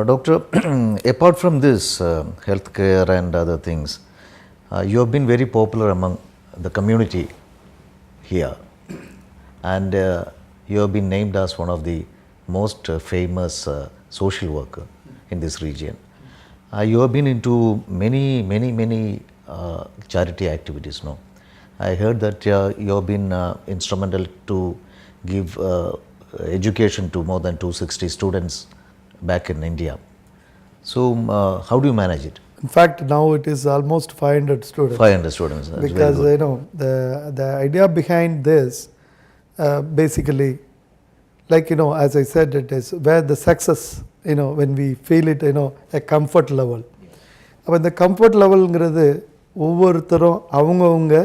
Doctor, apart from this healthcare and other things, you have been very popular among the community here, and you have been named as one of the most famous social worker in this region. You have been into many charity activities, no? I heard that you have been instrumental to give education to more than 260 students back in India. So how do you manage it? In fact, now it is almost 500 students. 500 students. That's because the idea behind this basically, like as I said, it is where the success, when we feel it, a comfort level. அப்போ இந்த comfort லெவலுங்கிறது ஒவ்வொருத்தரும் அவங்கவுங்க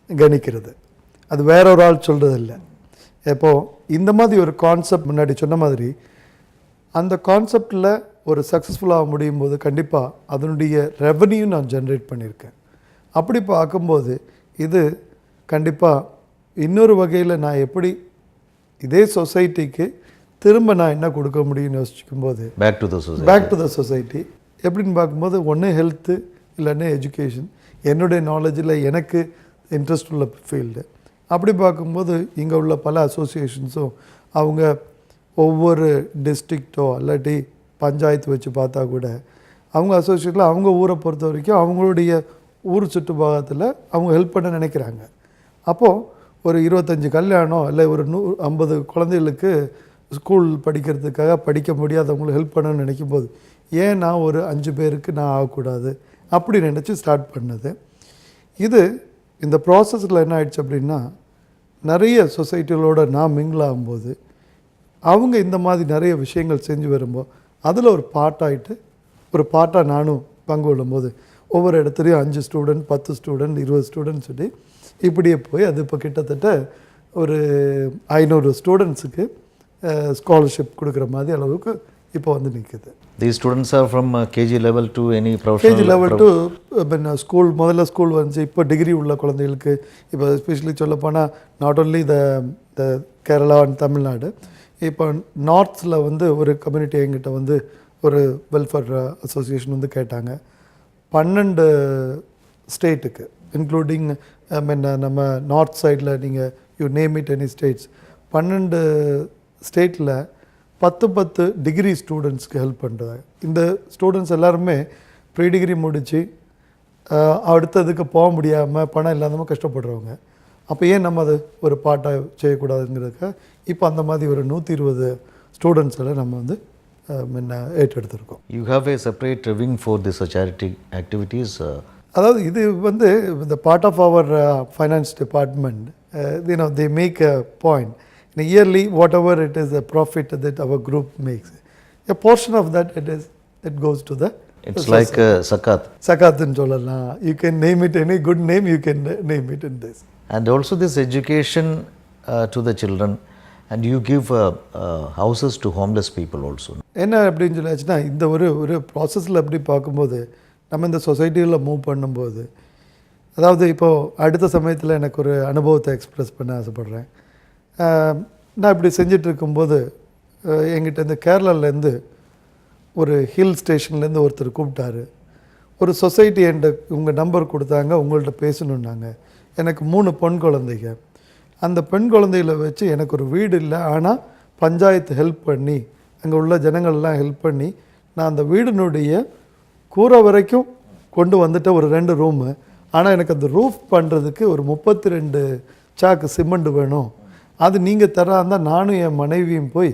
கணிக்கிறது, அது வேற ஒரு ஆள் சொல்கிறது இல்லை. இப்போது இந்த மாதிரி ஒரு கான்செப்ட் முன்னாடி சொன்ன மாதிரி அந்த கான்செப்டில் ஒரு சக்ஸஸ்ஃபுல்லாக முடியும் போது கண்டிப்பாக அதனுடைய ரெவன்யூ நான் ஜென்ரேட் பண்ணியிருக்கேன். அப்படி பார்க்கும்போது இது கண்டிப்பாக இன்னொரு வகையில் நான் எப்படி இதே சொசைட்டிக்கு திரும்ப நான் என்ன கொடுக்க முடியும்னு யோசிக்கும்போது பேக் டு த சொசைட்டி எப்படின்னு பார்க்கும்போது ஒன்று ஹெல்த்து இல்லைன்னா எஜுகேஷன், என்னுடைய நாலேஜில் எனக்கு இன்ட்ரெஸ்ட் உள்ள ஃபீல்டு. அப்படி பார்க்கும்போது இங்கே உள்ள பல அசோசியேஷன்ஸும் அவங்க ஒவ்வொரு டிஸ்ட்ரிக்டோ இல்லாட்டி பஞ்சாயத்து வச்சு பார்த்தா கூட அவங்க அசோசியேஷனில் அவங்க ஊரை பொறுத்த வரைக்கும் அவங்களுடைய ஊர் சுற்றுப்பாகத்தில் அவங்க ஹெல்ப் பண்ண நினைக்கிறாங்க. அப்போது ஒரு 25 கல்யாணம் இல்லை ஒரு 50 குழந்தைகளுக்கு ஸ்கூல் படிக்கிறதுக்காக படிக்க முடியாதவங்களுக்கு ஹெல்ப் பண்ணணும்னு நினைக்கும் போது ஏன் நான் ஒரு 5 பேருக்கு நான் ஆகக்கூடாது அப்படி நினச்சி ஸ்டார்ட் பண்ணது. இது இந்த ப்ராசஸில் என்ன ஆயிடுச்சு அப்படின்னா நிறைய சொசைட்டிகளோடு நான் மிங்கிள் ஆகும்போது அவங்க இந்த மாதிரி நிறைய விஷயங்கள் செஞ்சு வரும்போது அதில் ஒரு பார்ட்டாக நானும் பங்கு கொள்ளும்போது ஒவ்வொரு இடத்துலையும் 5 ஸ்டூடெண்ட் 10 ஸ்டூடெண்ட் 20 ஸ்டூடெண்ட் சொல்லி இப்படியே போய் அது இப்போ கிட்டத்தட்ட ஒரு 500 ஸ்டூடெண்ட்ஸுக்கு ஸ்காலர்ஷிப் கொடுக்குற மாதிரி அளவுக்கு இப்போ வந்து நிற்குது. These students are from KG level to any professional? KG level to school, முதல்ல ஸ்கூல் வந்துச்சு, இப்போ டிகிரி உள்ள குழந்தைகளுக்கு, இப்போ எஸ்பெஷலி சொல்லப்போனால் not only the Kerala and Tamil Nadu, இப்போ நார்த்ஸில் வந்து ஒரு கம்யூனிட்டி எங்கிட்ட வந்து ஒரு வெல்ஃபேர் அசோசியேஷன் வந்து கேட்டாங்க. 12 ஸ்டேட்டுக்கு இன்க்ளூடிங் நம்ம நார்த் சைடில் நீங்கள் you name it any states, 12 ஸ்டேட்டில் 10 டிகிரி ஸ்டூடெண்ட்ஸ்க்கு ஹெல்ப் பண்ணுறாங்க. இந்த ஸ்டூடெண்ட்ஸ் எல்லாருமே ப்ரீ டிகிரி முடித்து அடுத்ததுக்கு போக முடியாமல் பணம் இல்லாதவங்க கஷ்டப்படுறவங்க. அப்போ ஏன் நம்ம அது ஒரு பாட்டாக செய்யக்கூடாதுங்கிறதுக்காக இப்போ அந்த மாதிரி ஒரு 120 ஸ்டூடெண்ட்ஸில் நம்ம வந்து ஏற்றெடுத்திருக்கோம். You have a separate wing for this charity activities? அதாவது இது வந்து இந்த part of our finance department, they make a point. Yearly, whatever it is, the profit that our group makes, a portion of that it goes to the. It's like zakat. Zakat in Jolala. You can name it any good name. You can name it in this. And also this education to the children, and you give houses to homeless people also. என்ன அப்படின்னு சொல்லாச்சுன்னா இந்த ஒரு ப்ராசஸில் எப்படி பார்க்கும்போது நம்ம இந்த சொசைட்டியில் மூவ் பண்ணும்போது, அதாவது இப்போது அடுத்த சமயத்தில் எனக்கு ஒரு அனுபவத்தை எக்ஸ்ப்ரெஸ் பண்ண ஆசைப்பட்றேன். நான் இப்படி செஞ்சிட்டு இருக்கும்போது எங்கிட்ட இந்த கேரளாலேருந்து ஒரு ஹில் ஸ்டேஷன்லேருந்து ஒருத்தர் கூப்பிட்டாரு. ஒரு சொசைட்டி என்கிட்ட உங்கள் நம்பர் கொடுத்தாங்க, உங்கள்கிட்ட பேசணுன்னாங்க. எனக்கு 3 பெண் குழந்தைங்க. அந்த பெண் குழந்தைகளை வச்சு எனக்கு ஒரு வீடு இல்லை, ஆனால் பஞ்சாயத்து ஹெல்ப் பண்ணி அங்கே உள்ள ஜனங்கள்லாம் ஹெல்ப் பண்ணி நான் அந்த வீடினுடைய கூரை வரைக்கும் கொண்டு வந்துட்ட ஒரு 2 ரூமு. ஆனால் எனக்கு அந்த ரூஃப் பண்ணுறதுக்கு ஒரு 32 சாக்கு சிமெண்ட் வேணும், அது நீங்கள் தராந்தால் நானும் என் மனைவியும் போய்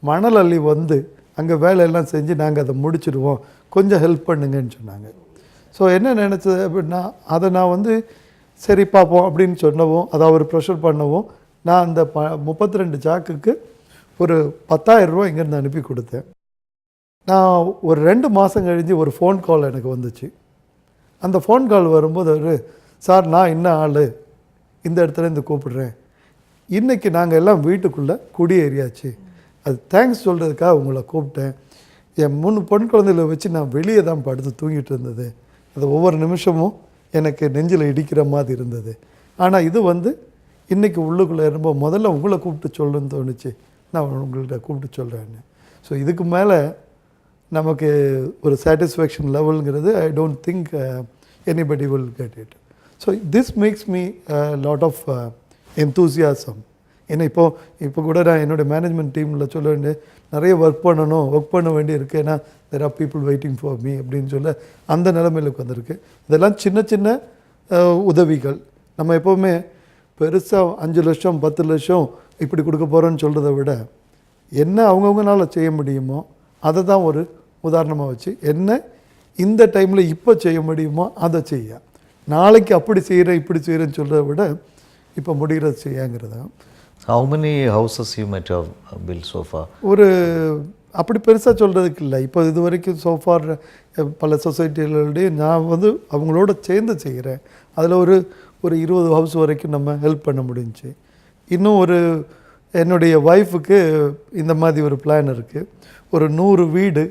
மணல் அள்ளி வந்து அங்கே வேலையெல்லாம் செஞ்சு நாங்கள் அதை முடிச்சிடுவோம், கொஞ்சம் ஹெல்ப் பண்ணுங்கன்னு சொன்னாங்க. ஸோ என்ன நினச்சது அப்படின்னா அதை நான் வந்து சரி பார்ப்போம் அப்படின்னு சொன்னவும், அதை அவர் ப்ரெஷர் பண்ணவும் நான் அந்த 32 சாக்குக்கு ஒரு 10,000 ரூபா இங்கேருந்து அனுப்பி கொடுத்தேன். நான் ஒரு 2 மாதம் கழிஞ்சு ஒரு ஃபோன் கால் எனக்கு வந்துச்சு. அந்த ஃபோன் கால் வரும்போது அவர், சார் நான் இன்னும் ஆள் இந்த இடத்துல இருந்து கூப்பிடுறேன். இன்றைக்கி நாங்கள் எல்லாம் வீட்டுக்குள்ளே குடியேறியாச்சு, அது தேங்க்ஸ் சொல்கிறதுக்காக உங்களை கூப்பிட்டேன். என் 3 பெண் குழந்தைகளை வச்சு நான் வெளியே தான் படுத்து தூங்கிட்டு இருந்தது. அது ஒவ்வொரு நிமிஷமும் எனக்கு நெஞ்சில் இடிக்கிற மாதிரி இருந்தது. ஆனால் இது இன்றைக்கி உள்ளுக்குள்ளே இருக்கும்போது முதல்ல உங்களை கூப்பிட்டு சொல்லணும்னு தோணுச்சு, நான் உங்கள்கிட்ட கூப்பிட்டு சொல்கிறேன்னு. ஸோ இதுக்கு மேலே நமக்கு ஒரு சாட்டிஸ்ஃபேக்ஷன் லெவலுங்கிறது I don't think anybody will get it. So this makes me lot of enthusiasm. ஏன்னா இப்போ கூட நான் என்னோடய மேனேஜ்மெண்ட் டீமில் சொல்ல வேண்டிய நிறைய ஒர்க் பண்ண வேண்டி இருக்குது. ஏன்னா there are people waiting for me அப்படின்னு சொல்ல அந்த நிலைமையிலுக்கு வந்திருக்கு. இதெல்லாம் சின்ன சின்ன உதவிகள். நம்ம எப்போவுமே பெருசாக 5 லட்சம் 10 லட்சம் இப்படி கொடுக்க போகிறோன்னு சொல்கிறத விட என்ன அவங்கவுங்களால செய்ய முடியுமோ அதை தான் ஒரு உதாரணமாக வச்சு என்ன இந்த டைமில் இப்போ செய்ய முடியுமோ அதை செய்ய, நாளைக்கு அப்படி செய்கிறேன் இப்படி செய்கிறேன்னு சொல்கிறத விட இப்போ முடிகிறது செய்யாங்கிறத. How many houses you might have built so far? ஒரு அப்படி பெருசாக சொல்கிறதுக்கு இல்லை. இப்போ இது வரைக்கும் சோஃபார் பல சொசைட்டிகளுடைய நான் அவங்களோட சேர்ந்து செய்கிறேன். அதில் ஒரு 20 ஹவுஸ் வரைக்கும் நம்ம ஹெல்ப் பண்ண முடிஞ்சுச்சு. இன்னும் என்னுடைய ஒய்ஃபுக்கு இந்த மாதிரி ஒரு பிளான் இருக்குது. ஒரு 100 வீடு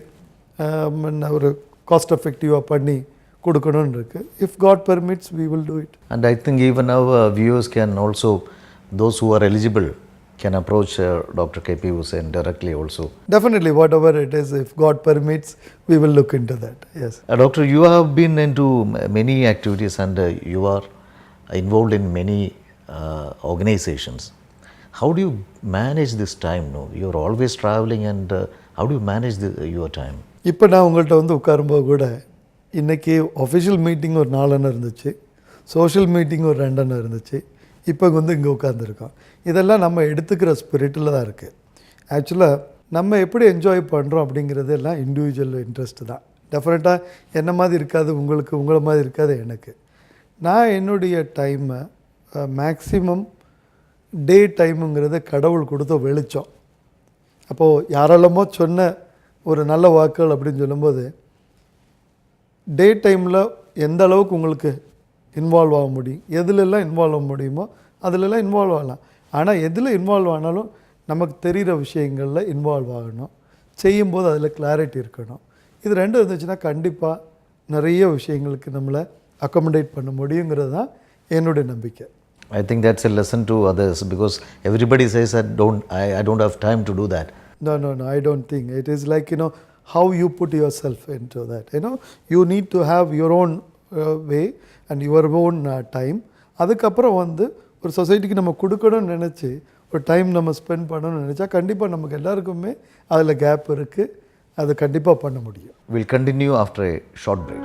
ஒரு காஸ்ட் எஃபெக்டிவாக பண்ணி கொடுக்கணும்னு இருக்குது. If God permits we will do it. And I think even our viewers can also, those who are eligible can approach Dr. K.P. Hussain directly also. Definitely, whatever it is, if God permits, we will look into that. Yes. Doctor, you have been into many activities and you are involved in many organizations. How do you manage this time? No, you're always traveling, and how do you manage your time? இப்போ நான் உங்கள்கிட்ட உட்காரும்போது கூட இன்றைக்கி official meeting ஒரு 4 இருந்துச்சு, social meeting ஒரு 2 இருந்துச்சு, இப்போ இங்கே உட்காந்துருக்கோம். இதெல்லாம் நம்ம எடுத்துக்கிற ஸ்பிரிட்டில் தான் இருக்குது. ஆக்சுவலாக நம்ம எப்படி என்ஜாய் பண்ணுறோம் அப்படிங்கிறது எல்லாம் இண்டிவிஜுவல் இன்ட்ரெஸ்ட்டு தான். டெஃபினட்டாக என்ன மாதிரி இருக்காது உங்களுக்கு, உங்களை மாதிரி இருக்காது எனக்கு. நான் என்னுடைய டைமை மேக்ஸிமம் டே டைமுங்கிறது கடவுள் கொடுத்த வெளிச்சம். அப்போது யாரெல்லாமோ சொன்ன ஒரு நல்ல வாக்குகள் அப்படின்னு சொல்லும்போது டே டைமில் எந்த அளவுக்கு உங்களுக்கு இன்வால்வ் ஆக முடியும், எதுலெல்லாம் இன்வால்வ் ஆக முடியுமோ அதிலெல்லாம் இன்வால்வ் ஆகலாம். ஆனால் எதில் இன்வால்வ் ஆனாலும் நமக்கு தெரிகிற விஷயங்களில் இன்வால்வ் ஆகணும், செய்யும்போது அதில் கிளாரிட்டி இருக்கணும். இது 2 இருந்துச்சுன்னா கண்டிப்பாக நிறைய விஷயங்களுக்கு நம்மளை அக்கமடேட் பண்ண முடியுங்கிறது தான் என்னுடைய நம்பிக்கை. I think that's a lesson to others because everybody says that I don't have time to do that. No, I don't think. It is like, how you put yourself into that. You need to have your own way and your own time. அதுக்கப்புறம் ஒரு சொசைட்டிக்கு நம்ம கொடுக்கணும்னு நினச்சி ஒரு time நம்ம spend பண்ணணும்னு நினச்சா கண்டிப்பாக நமக்கு எல்லாருக்குமே அதில் கேப் இருக்குது. அது கண்டிப்பாக பண்ண முடியும். We'll continue after a short break.